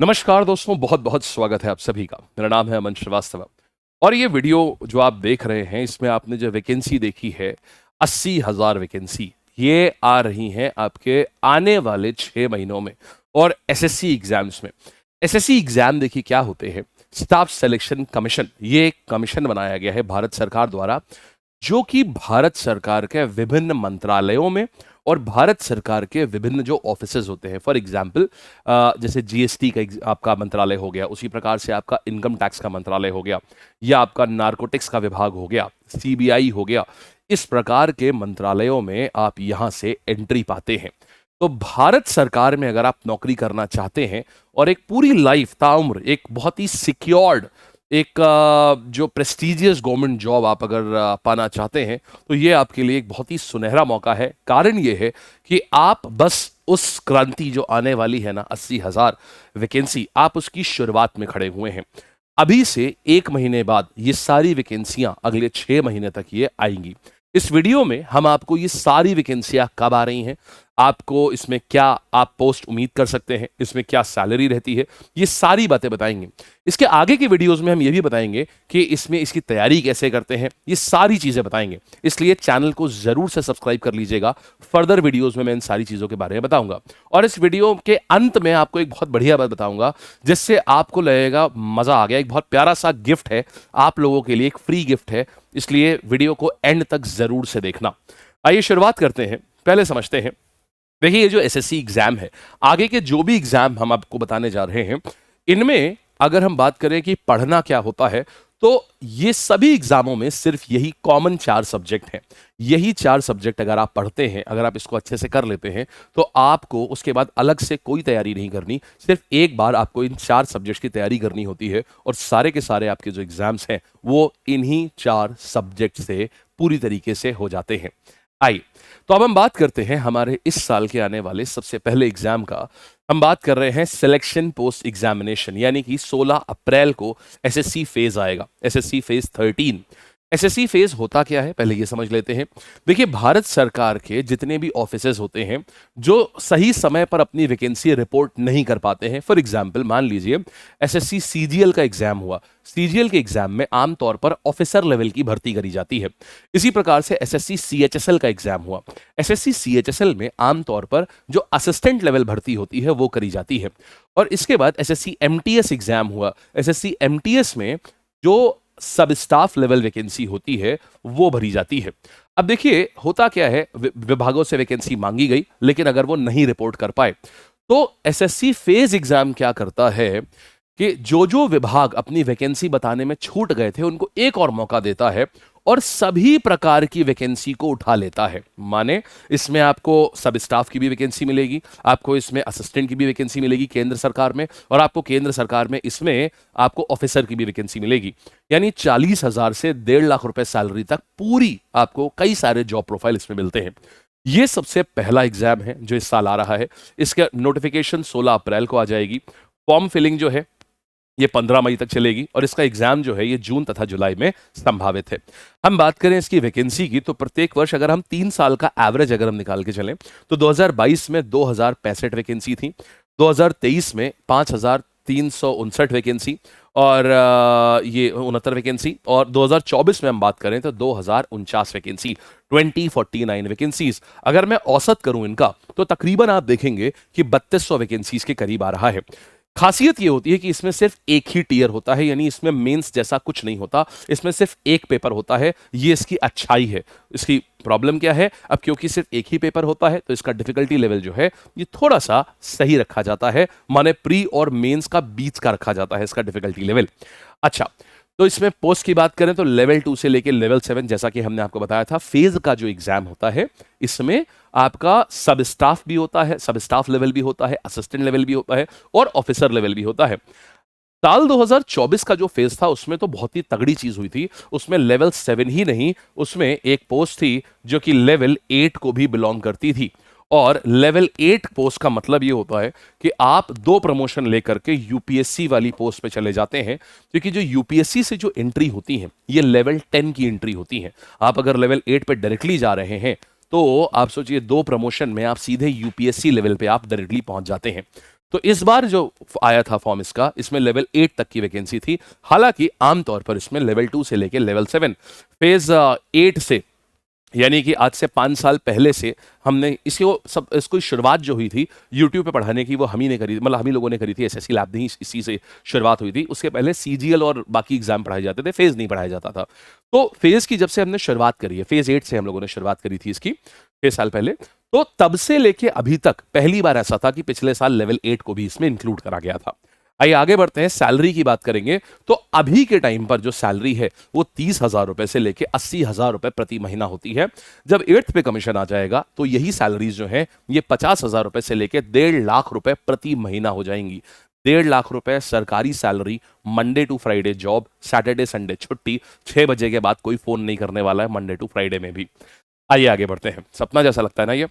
नमस्कार दोस्तों, बहुत बहुत स्वागत है आप सभी का। मेरा नाम है अमन श्रीवास्तव और ये वीडियो जो आप देख रहे हैं इसमें आपने जो वैकेंसी देखी है 80,000 वैकेंसी ये आ रही हैं आपके आने वाले 6 महीनों में और एसएससी एग्जाम्स में। एसएससी एग्जाम देखिए क्या होते हैं। स्टाफ सिलेक्शन कमीशन, ये एक कमीशन बनाया गया है भारत सरकार द्वारा, जो कि भारत सरकार के विभिन्न मंत्रालयों में और भारत सरकार के विभिन्न जो ऑफिसेज होते हैं, फॉर एग्जांपल जैसे जीएसटी का आपका मंत्रालय हो गया, उसी प्रकार से आपका इनकम टैक्स का मंत्रालय हो गया, या आपका नारकोटिक्स का विभाग हो गया, सीबीआई हो गया। इस प्रकार के मंत्रालयों में आप यहाँ से एंट्री पाते हैं। तो भारत सरकार में अगर आप नौकरी करना चाहते हैं और एक पूरी लाइफ ताउम्र एक बहुत ही सिक्योर्ड एक जो प्रेस्टिजियस गवर्नमेंट जॉब आप अगर पाना चाहते हैं तो ये आपके लिए एक बहुत ही सुनहरा मौका है। कारण ये है कि आप बस उस क्रांति जो आने वाली है ना 80,000 वैकेंसी, आप उसकी शुरुआत में खड़े हुए हैं। अभी से 1 महीने बाद ये सारी वैकेंसियां अगले 6 महीने तक ये आएंगी। इस वीडियो में हम आपको ये सारी वैकेंसियां कब आ रही हैं, आपको इसमें क्या आप पोस्ट उम्मीद कर सकते हैं, इसमें क्या सैलरी रहती है, ये सारी बातें बताएंगे। इसके आगे की वीडियोस में हम ये भी बताएंगे कि इसमें इसकी तैयारी कैसे करते हैं, ये सारी चीजें बताएंगे। इसलिए चैनल को जरूर से सब्सक्राइब कर लीजिएगा। फर्दर वीडियोस में मैं इन सारी चीजों के बारे में बताऊंगा और इस वीडियो के अंत में आपको एक बहुत बढ़िया बात बताऊंगा जिससे आपको लगेगा मजा आ गया। एक बहुत प्यारा सा गिफ्ट है आप लोगों के लिए, एक फ्री गिफ्ट है, इसलिए वीडियो को एंड तक जरूर से देखना। आइए शुरुआत करते हैं, पहले समझते हैं। देखिए ये जो एसएससी एग्जाम है, आगे के जो भी एग्जाम हम आपको बताने जा रहे हैं, इनमें अगर हम बात करें कि पढ़ना क्या होता है, तो ये सभी एग्जामों में सिर्फ यही कॉमन 4 सब्जेक्ट हैं। यही 4 सब्जेक्ट अगर आप पढ़ते हैं, अगर आप इसको अच्छे से कर लेते हैं, तो आपको उसके बाद अलग से कोई तैयारी नहीं करनी। सिर्फ एक बार आपको इन 4 सब्जेक्ट्स की तैयारी करनी होती है और सारे के सारे आपके जो एग्जाम्स हैं वो इन्हीं 4 सब्जेक्ट से पूरी तरीके से हो जाते हैं। आइए तो अब हम बात करते हैं हमारे इस साल के आने वाले सबसे पहले एग्जाम का। हम बात कर रहे हैं सिलेक्शन पोस्ट एग्जामिनेशन, यानी कि 16 अप्रैल को एसएससी फेज आएगा, एसएससी फेज 13। एसएससी फेज होता क्या है पहले ये समझ लेते हैं। देखिए भारत सरकार के जितने भी ऑफिसेज होते हैं जो सही समय पर अपनी वैकेंसी रिपोर्ट नहीं कर पाते हैं, फॉर एग्जांपल मान लीजिए एसएससी सीजीएल का एग्जाम हुआ। सीजीएल के एग्जाम में आमतौर पर ऑफिसर लेवल की भर्ती करी जाती है। इसी प्रकार से एसएससी सीएचएसएल का एग्जाम हुआ। एसएससी सीएचएसएल में आमतौर पर जो असिस्टेंट लेवल भर्ती होती है वो करी जाती है। और इसके बाद एसएससी एमटीएस एग्जाम हुआ। एसएससी एमटीएस में जो सब स्टाफ लेवल वैकेंसी होती है वो भरी जाती है। अब देखिए होता क्या है, विभागों से वैकेंसी मांगी गई लेकिन अगर वो नहीं रिपोर्ट कर पाए तो एसएससी फेज एग्जाम क्या करता है कि जो जो विभाग अपनी वैकेंसी बताने में छूट गए थे उनको एक और मौका देता है और सभी प्रकार की वैकेंसी को उठा लेता है। माने इसमें आपको सब स्टाफ की भी वैकेंसी मिलेगी, आपको इसमें असिस्टेंट की भी वैकेंसी मिलेगी केंद्र सरकार में, और आपको केंद्र सरकार में इसमें आपको ऑफिसर की भी वैकेंसी मिलेगी। यानी 40,000 से 1.5 लाख रुपए सैलरी तक पूरी आपको कई सारे जॉब प्रोफाइल इसमें मिलते हैं। ये सबसे पहला एग्जाम है जो इस साल आ रहा है। इसका नोटिफिकेशन 16 अप्रैल को आ जाएगी। फॉर्म फिलिंग जो है ये 15 मई तक चलेगी और इसका एग्जाम जो है ये जून तथा जुलाई में संभावित है। हम बात करें इसकी वैकेंसी की तो प्रत्येक वर्ष अगर हम 3 साल का एवरेज अगर हम निकाल के चलें तो 2022 में 2065 वैकेंसी थी, 2023 में 5,359 वैकेंसी और ये 69 वैकेंसी, और 2024 में हम बात करें तो 2,049 वैकेंसी, 2049 वैकेंसीज। अगर मैं औसत करूं इनका तो तकरीबन आप देखेंगे कि 3200 वैकेंसीज के करीब आ रहा है। खासियत ये होती है कि इसमें सिर्फ एक ही टीयर होता है, यानी इसमें मेंस जैसा कुछ नहीं होता, इसमें सिर्फ एक पेपर होता है। ये इसकी अच्छाई है। इसकी प्रॉब्लम क्या है, अब क्योंकि सिर्फ एक ही पेपर होता है तो इसका डिफिकल्टी लेवल जो है ये थोड़ा सा सही रखा जाता है, माने प्री और मेंस का बीच का रखा जाता है इसका डिफिकल्टी लेवल। अच्छा, तो इसमें पोस्ट की बात करें तो लेवल 2 से लेकर लेवल 7, जैसा कि हमने आपको बताया था, फेज का जो एग्जाम होता है इसमें आपका सब स्टाफ भी होता है, सब स्टाफ लेवल भी होता है, असिस्टेंट लेवल भी होता है और ऑफिसर लेवल भी होता है। साल 2024 का जो फेज था उसमें तो बहुत ही तगड़ी चीज हुई थी। उसमें लेवल 7 ही नहीं, उसमें एक पोस्ट थी जो कि लेवल 8 को भी बिलोंग करती थी। और लेवल 8 पोस्ट का मतलब ये होता है कि आप 2 प्रमोशन लेकर के यूपीएससी वाली पोस्ट पे चले जाते हैं, क्योंकि जो यूपीएससी से जो एंट्री होती है ये लेवल 10 की एंट्री होती है। आप अगर लेवल 8 पे डायरेक्टली जा रहे हैं तो आप सोचिए 2 प्रमोशन में आप सीधे यूपीएससी लेवल पे आप डायरेक्टली पहुंच जाते हैं। तो इस बार जो आया था फॉर्म इसका, इसमें लेवल 8 तक की वैकेंसी थी। हालांकि आमतौर पर इसमें लेवल 2 से लेकर लेवल 7 फेज 8 से, यानी कि आज से 5 साल पहले से हमने इसको शुरुआत जो हुई थी यूट्यूब पे पढ़ाने की, वो हम ही ने करी, मतलब हम ही लोगों ने करी थी। एसएससी लैब नहीं, इसी से शुरुआत हुई थी। उसके पहले सीजीएल और बाकी एग्जाम पढ़ाए जाते थे, फेज नहीं पढ़ाया जाता था। तो फेज की जब से हमने शुरुआत करी है, फेज 8 से हम लोगों ने शुरुआत करी थी इसकी 6 साल पहले, तो तब से लेके अभी तक पहली बार ऐसा था कि पिछले साल लेवल 8 को भी इसमें इंक्लूड करा गया था। आइए आगे बढ़ते हैं, सैलरी की बात करेंगे। तो अभी के टाइम पर जो सैलरी है वो 30,000 रुपए से लेके 80,000 रुपए प्रति महीना होती है। जब 8th पे कमीशन आ जाएगा तो यही सैलरीज जो है ये 50,000 रुपए से लेके 1.5 लाख रुपए प्रति महीना हो जाएंगी। 1.5 लाख रुपए सरकारी salary, Monday to Friday job, Saturday Sunday छुट्टी, 6 बजे के बाद कोई फोन नहीं करने वाला है मंडे टू फ्राइडे में भी। आइए आगे बढ़ते हैं, सपना जैसा लगता है ना ये।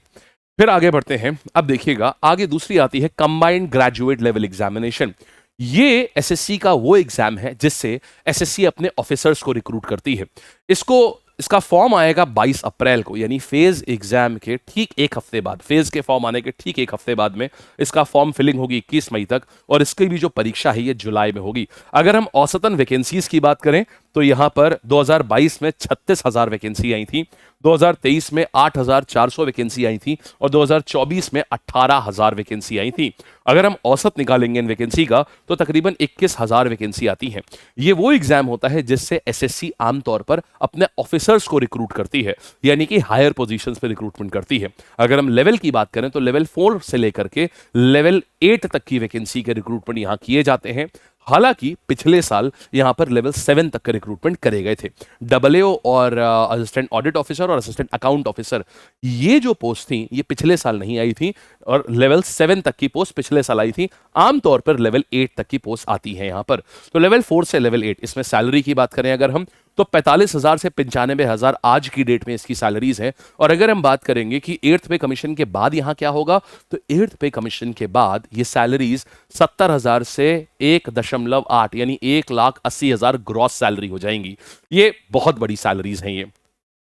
फिर आगे बढ़ते हैं, अब देखिएगा आगे दूसरी आती है कंबाइंड ग्रेजुएट लेवल एग्जामिनेशन। ये एसएससी का वो एग्जाम है जिससे एसएससी अपने ऑफिसर्स को रिक्रूट करती है। इसका फॉर्म आएगा 22 अप्रैल को, यानी फेज एग्जाम के ठीक एक हफ्ते बाद, फेज के फॉर्म आने के ठीक एक हफ्ते बाद में इसका फॉर्म फिलिंग होगी 21 मई तक, और इसकी भी जो परीक्षा है ये जुलाई में होगी। अगर हम औसतन वैकेंसीज की बात करें तो यहां पर 2022 में 36,000 वैकेंसी आई थी, 2023 में 8,400 वैकेंसी आई थी, और 2024 में 18,000 वैकेंसी आई थी। अगर हम औसत निकालेंगे इन वैकेंसी का तो तकरीबन 21,000 वैकेंसी आती है। ये वो एग्जाम होता है जिससे एसएससी आमतौर पर अपने ऑफिसर्स को रिक्रूट करती है, यानी कि हायर पोजीशंस पे रिक्रूटमेंट करती है। अगर हम लेवल की बात करें तो लेवल 4 से लेकर के लेवल 8 तक की वैकेंसी के रिक्रूटमेंट यहां किए जाते हैं। हालांकि पिछले साल यहां पर लेवल 7 तक का रिक्रूटमेंट करे गए थे। डबलएओ और असिस्टेंट ऑडिट ऑफिसर और असिस्टेंट अकाउंट ऑफिसर, ये जो पोस्ट थी ये पिछले साल नहीं आई थी, और लेवल 7 तक की पोस्ट पिछले साल आई थी। आमतौर पर लेवल 8 तक की पोस्ट आती है यहां पर। तो लेवल 4 से लेवल 8, इसमें सैलरी की बात करें अगर हम, तो 45,000 से 95,000 आज की डेट में इसकी सैलरीज है। और अगर हम बात करेंगे कि 8th पे कमीशन के बाद यहां क्या होगा, तो 8th पे कमीशन के बाद ये सैलरीज 70,000 से 1.8 यानी 1,80,000 ग्रॉस सैलरी हो जाएंगी। ये बहुत बड़ी सैलरीज हैं ये।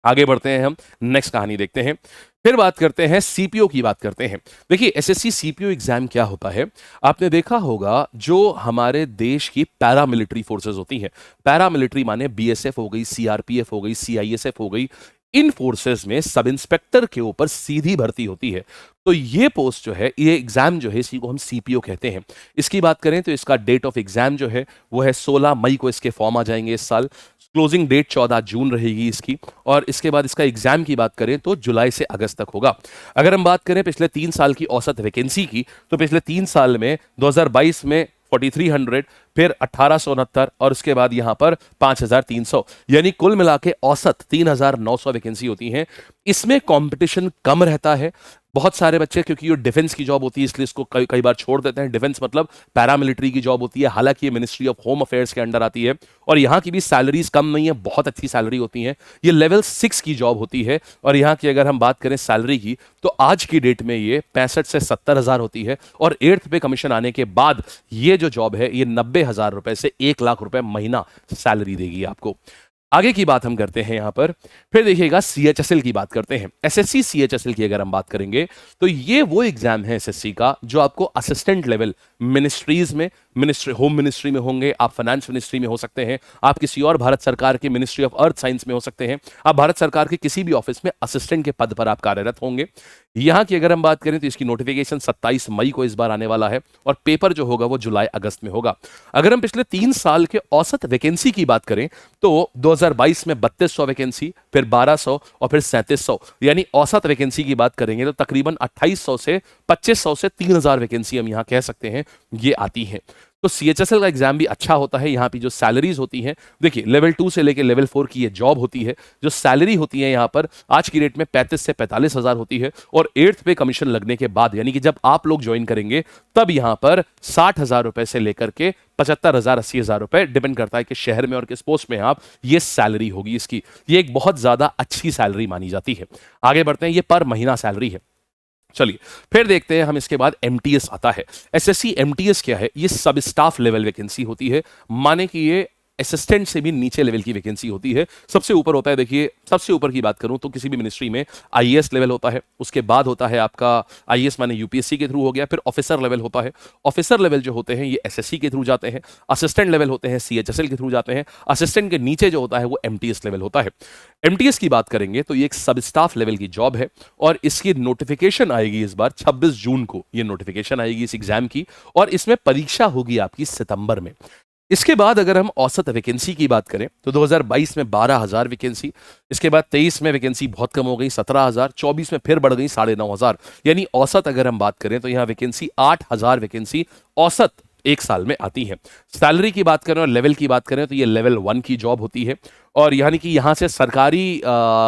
आगे बढ़ते हैं, हम नेक्स्ट कहानी देखते हैं। फिर बात करते हैं सीपीओ की, बात करते हैं। देखिए एसएससी सीपीओ एग्जाम क्या होता है, आपने देखा होगा जो हमारे देश की पैरामिलिट्री फोर्सेस होती हैं, पैरामिलिट्री माने बीएसएफ हो गई, सीआरपीएफ हो गई, सीआईएसएफ हो गई, इन फोर्सेस में सब इंस्पेक्टर के ऊपर सीधी भर्ती होती है। तो ये पोस्ट जो है, ये एग्जाम जो है, इसी को हम सीपीओ कहते हैं। इसकी बात करें तो इसका डेट ऑफ एग्जाम जो है वो है 16 मई को इसके फॉर्म आ जाएंगे इस साल। क्लोजिंग डेट 14 जून रहेगी इसकी, और इसके बाद इसका एग्जाम की बात करें तो जुलाई से अगस्त तक होगा। अगर हम बात करें पिछले 3 साल की औसत वैकेंसी की, तो पिछले 3 साल में 2022 में 4300, फिर 1869, और उसके बाद यहां पर 5300, यानी कुल मिला के औसत 3900 वैकेंसी होती हैं। इसमें कंपटीशन कम रहता है। बहुत सारे बच्चे, क्योंकि ये डिफेंस की जॉब होती है इसलिए इसको कई बार छोड़ देते हैं। डिफेंस मतलब पैरामिलिट्री की जॉब होती है, हालांकि ये मिनिस्ट्री ऑफ होम अफेयर्स के अंडर आती है, और यहाँ की भी सैलरीज कम नहीं है, बहुत अच्छी सैलरी होती है। ये लेवल 6 की जॉब होती है, और यहाँ की अगर हम बात करें सैलरी की तो आज की डेट में ये 65 से 70,000 होती है, और 8th पे कमीशन आने के बाद ये जो जॉब है ये 90,000 रुपए से 1 लाख रुपए महीना सैलरी देगी आपको। आगे की बात हम करते हैं यहां पर। फिर देखिएगा सीएचएसएल की बात करते हैं। एसएससी सीएचएसएल की अगर हम बात करेंगे तो ये वो एग्जाम है एसएससी का जो आपको असिस्टेंट लेवल मिनिस्ट्रीज में, होम मिनिस्ट्री में होंगे, आप फाइनेंस मिनिस्ट्री में हो सकते हैं, आप किसी और भारत सरकार के मिनिस्ट्री ऑफ अर्थ साइंस में हो सकते हैं, आप भारत सरकार के किसी भी ऑफिस में असिस्टेंट के पद पर आप कार्यरत होंगे। यहां की अगर हम बात करें तो इसकी नोटिफिकेशन 27 मई को इस बार आने वाला है, और पेपर जो होगा वो जुलाई अगस्त में होगा। अगर हम पिछले 3 साल के औसत वैकेंसी की बात करें तो 2022 में 3200 वैकेंसी, फिर 1200 और फिर 3700, यानी औसत वैकेंसी की बात करेंगे तो तकरीबन 2800 से 2500 से 3000 वैकेंसी हम यहां कह सकते हैं ये आती हैं। तो सीएचएसएल का एग्जाम भी अच्छा होता है। यहाँ पे जो सैलरीज होती हैं, देखिए लेवल 2 से लेकर लेवल 4 की ये जॉब होती है। जो सैलरी होती है यहाँ पर आज की डेट में 35 से 45,000 होती है, और 8th पे कमीशन लगने के बाद, यानी कि जब आप लोग ज्वाइन करेंगे तब यहाँ पर 60,000 रुपए से लेकर के 75,000 80,000 रुपए, डिपेंड करता है कि शहर में और किस पोस्ट में आप, ये सैलरी होगी इसकी। ये एक बहुत ज्यादा अच्छी सैलरी मानी जाती है। आगे बढ़ते हैं, ये पर महीना सैलरी है। चलिए फिर देखते हैं हम, इसके बाद एमटीएस आता है। एसएससी एमटीएस क्या है, ये सब स्टाफ लेवल वैकेंसी होती है, माने कि ये असिस्टेंट से भी नीचे लेवल की वैकेंसी होती है। सबसे ऊपर होता है, देखिए सबसे ऊपर की बात करूं तो किसी भी मिनिस्ट्री में आईएएस लेवल होता है, उसके बाद होता है आपका आईएएस माने यूपीएससी के थ्रू हो गया, फिर ऑफिसर लेवल होता है। ऑफिसर लेवल जो होते हैं ये एसएससी के थ्रू जाते हैं, असिस्टेंट लेवल होते हैं सीएचएसएल के थ्रू जाते हैं, असिस्टेंट के नीचे जो होता है वो एमटीएस लेवल होता है। एमटीएस की बात करेंगे तो ये एक सब स्टाफ लेवल की जॉब है और इसकी नोटिफिकेशन आएगी इस बार 26 जून को, ये नोटिफिकेशन आएगी इस एग्जाम की, और इसमें परीक्षा होगी आपकी सितंबर में। इसके बाद अगर हम औसत वैकेंसी की बात करें तो 2022 में 12,000 वैकेंसी, इसके बाद 23 में वैकेंसी बहुत कम हो गई 17,000, 24 में फिर बढ़ गई 9,500, यानी औसत अगर हम बात करें तो यहाँ वैकेंसी 8,000 वैकेंसी औसत एक साल में आती है। सैलरी की बात करें और लेवल की बात करें तो ये लेवल 1 की जॉब होती है, और यानी कि यहाँ से सरकारी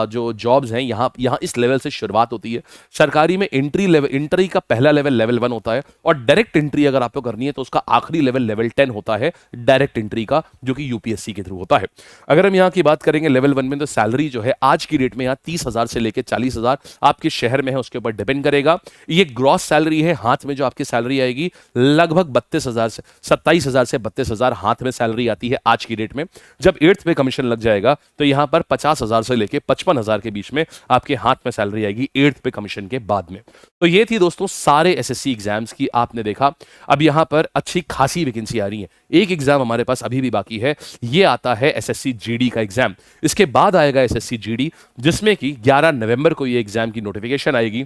जो जॉब्स हैं यहाँ इस लेवल से शुरुआत होती है। सरकारी में एंट्री का पहला लेवल लेवल 1 होता है, और डायरेक्ट एंट्री अगर आपको करनी है तो उसका आखिरी लेवल लेवल 10 होता है डायरेक्ट एंट्री का, जो कि यूपीएससी के थ्रू होता है। अगर हम यहाँ की बात करेंगे लेवल 1 में तो सैलरी जो है आज की डेट में यहाँ 30,000 से लेकर 40,000 आपके शहर में है उसके ऊपर डिपेंड करेगा। ये ग्रॉस सैलरी है, हाथ में जो आपकी सैलरी आएगी लगभग 32,000 से 27,000 से 32,000 हाथ में सैलरी आती है आज की डेट में। जब 8th पे कमीशन लग जाएगा तो यहां पर 50,000 से लेके 55,000 के बीच में आपके हाथ में सैलरी आएगी 8th पे कमीशन के बाद में। तो ये थी दोस्तों सारे एसएससी एग्जाम्स की, आपने देखा। अब यहां पर अच्छी खासी वैकेंसी आ रही है। एक एग्जाम हमारे पास अभी भी बाकी है, ये आता है एसएससी जीडी का एग्जाम। इसके बाद आएगा एसएससी जीडी, जिसमें कि 11 नवंबर को ये एग्जाम की नोटिफिकेशन आएगी।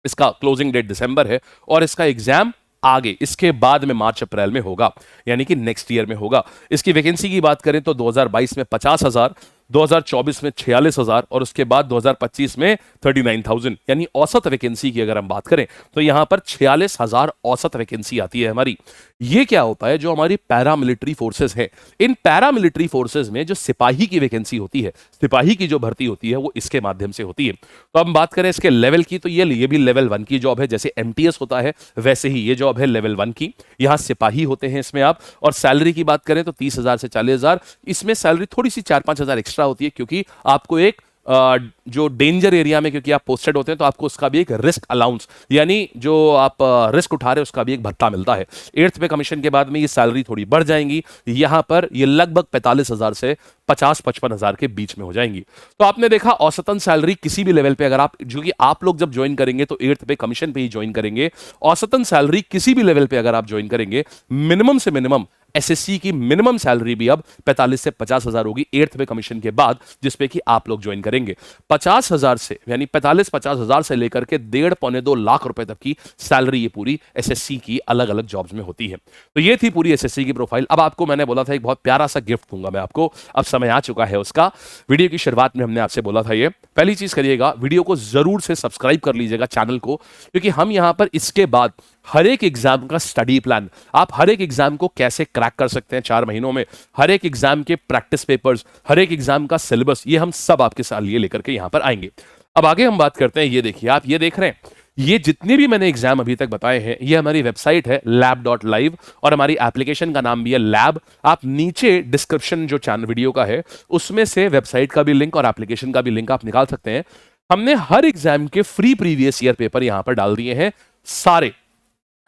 इसका क्लोजिंग डेट दिसंबर है और इसका एग्जाम आगे इसके बाद में मार्च अप्रैल में होगा, यानी कि नेक्स्ट ईयर में होगा। इसकी वैकेंसी की बात करें तो 2022 में 50,000, 2024 में 46,000 और उसके बाद 2025 में 39,000, यानी औसत वैकेंसी की अगर हम बात करें तो यहां पर 46,000 औसत वैकेंसी आती है हमारी। ये क्या होता है, जो हमारी पैरामिलिट्री फोर्सेस है, इन पैरामिलिट्री फोर्सेस में जो सिपाही की वैकेंसी होती है, सिपाही की जो भर्ती होती है वो इसके माध्यम से होती है। तो हम बात करें इसके लेवल की तो ये भी लेवल 1 की जॉब है, जैसे एमटीएस होता है वैसे ही ये जॉब है लेवल 1 की। यहां सिपाही होते हैं इसमें आप। और सैलरी की बात करें तो 30,000 से 40,000, इसमें सैलरी थोड़ी सी 4-5 हज़ार एक्स्ट्रा होती है, क्योंकि आपको एक जो डेंजर एरिया में क्योंकि आप पोस्टेड होते हैं तो आपको उसका भी एक रिस्क अलाउंस, यानी जो आप रिस्क उठा रहे हैं उसका भी एक भत्ता मिलता है। 8th पे कमीशन के बाद में ये सैलरी थोड़ी बढ़ जाएंगी, यहां पर ये लगभग 45,000 से 50-55,000 के बीच में हो जाएंगी। तो आपने देखा औसतन सैलरी किसी भी लेवल पे अगर आप, जो कि आप लोग जब ज्वाइन करेंगे तो 8th पे कमीशन पे ही ज्वाइन करेंगे, औसतन सैलरी किसी भी लेवल पे अगर आप ज्वाइन करेंगे मिनिमम से मिनिमम एसएससी की मिनिमम सैलरी भी अब 45 से 50,000 होगी 8th पे कमीशन के बाद, जिसपे कि आप लोग ज्वाइन करेंगे। 50,000 से यानी 45-50,000 से लेकर के 1.5-2 लाख रुपए तक की सैलरी ये पूरी एसएससी की अलग अलग जॉब्स में होती है। तो ये थी पूरी एसएससी की प्रोफाइल। अब आपको मैंने बोला था एक बहुत प्यारा सा गिफ्ट दूंगा मैं आपको, अब समय आ चुका है उसका। वीडियो की शुरुआत में हमने आपसे बोला था ये, पहली चीज करिएगा वीडियो को जरूर से सब्सक्राइब कर लीजिएगा चैनल को, क्योंकि हम यहां पर इसके बाद हर एक एग्जाम का स्टडी प्लान, आप हर एक एग्जाम को कैसे क्रैक कर सकते हैं 4 महीनों में, हर एक एग्जाम के प्रैक्टिस पेपर्स, हर एक एग्जाम का सिलेबस, ये हम सब आपके साथ लिए लेकर के यहां पर आएंगे। अब आगे हम बात करते हैं, ये देखिए आप ये देख रहे हैं, ये जितने भी मैंने एग्जाम अभी तक बताए हैं ये हमारी वेबसाइट है lab.live और हमारी एप्लीकेशन का नाम भी है लैब। आप नीचे डिस्क्रिप्शन जो चैनल वीडियो का है उसमें से वेबसाइट का भी लिंक और एप्लीकेशन का भी लिंक आप निकाल सकते हैं। हमने हर एग्जाम के फ्री प्रीवियस ईयर पेपर यहां पर डाल दिए हैं, सारे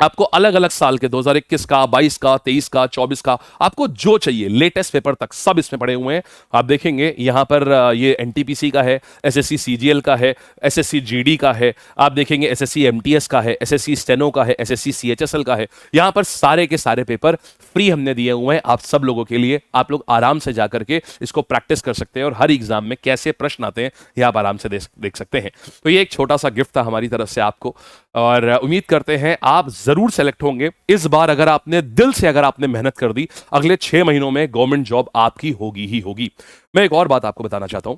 आपको अलग अलग साल के 2021 का, 22 का, 23 का, 24 का, आपको जो चाहिए लेटेस्ट पेपर तक सब इसमें पड़े हुए हैं। आप देखेंगे यहां पर ये एनटीपीसी का है, एसएससी सीजीएल का है, एसएससी जीडी का है, आप देखेंगे एसएससी एमटीएस का है, एसएससी स्टेनो का है, एसएससी सीएचएसएल का है। यहां पर सारे के सारे पेपर फ्री हमने दिए हुए हैं आप सब लोगों के लिए। आप लोग आराम से जाकर के इसको प्रैक्टिस कर सकते हैं और हर एग्जाम में कैसे प्रश्न आते हैं ये आप आराम से देख सकते हैं। तो ये एक छोटा सा गिफ्ट था हमारी तरफ से आपको, और उम्मीद करते हैं आप जरूर सेलेक्ट होंगे इस बार। अगर आपने दिल से अगर आपने मेहनत कर दी, अगले 6 महीनों में गवर्नमेंट जॉब आपकी होगी ही होगी। मैं एक और बात आपको बताना चाहता हूं,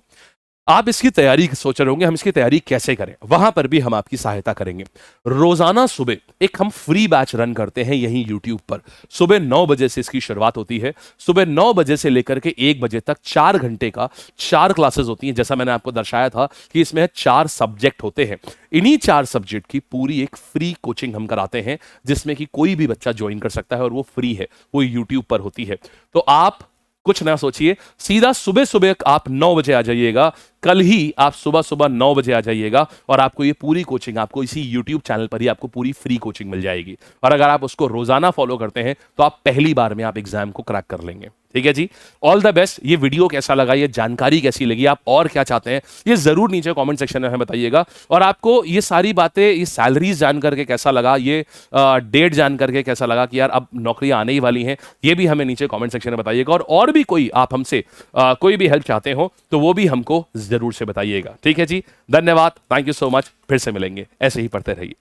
आप इसकी तैयारी सोच रहे होंगे हम इसकी तैयारी कैसे करें, वहां पर भी हम आपकी सहायता करेंगे। रोजाना सुबह एक हम फ्री बैच रन करते हैं यहीं YouTube पर, सुबह 9 बजे से इसकी शुरुआत होती है। सुबह 9 बजे से लेकर के 1 बजे तक 4 घंटे का 4 क्लासेस होती हैं। जैसा मैंने आपको दर्शाया था कि इसमें 4 सब्जेक्ट होते हैं, इन्हीं 4 सब्जेक्ट की पूरी एक फ्री कोचिंग हम कराते हैं, जिसमें कि कोई भी बच्चा ज्वाइन कर सकता है और वो फ्री है, वो YouTube पर होती है। तो आप कुछ ना सोचिए, सीधा सुबह सुबह आप 9 बजे आ जाइएगा, कल ही आप सुबह सुबह 9 बजे आ जाइएगा और आपको ये पूरी कोचिंग आपको इसी यूट्यूब चैनल पर ही आपको पूरी फ्री कोचिंग मिल जाएगी। और अगर आप उसको रोजाना फॉलो करते हैं तो आप पहली बार में आप एग्जाम को क्रैक कर लेंगे। ठीक है जी, ऑल द बेस्ट। ये वीडियो कैसा लगा, ये जानकारी कैसी लगी, आप और क्या चाहते हैं, ये जरूर नीचे कमेंट सेक्शन में हमें बताइएगा। और आपको ये सारी बातें, ये सैलरीज जान करके कैसा लगा, ये डेट जान करके कैसा लगा कि यार अब नौकरियां आने ही वाली हैं, ये भी हमें नीचे कमेंट सेक्शन में बताइएगा। और भी कोई आप हमसे कोई भी हेल्प चाहते हो तो वो भी हमको जरूर से बताइएगा। ठीक है जी, धन्यवाद, थैंक यू सो मच। फिर से मिलेंगे, ऐसे ही पढ़ते रहिए।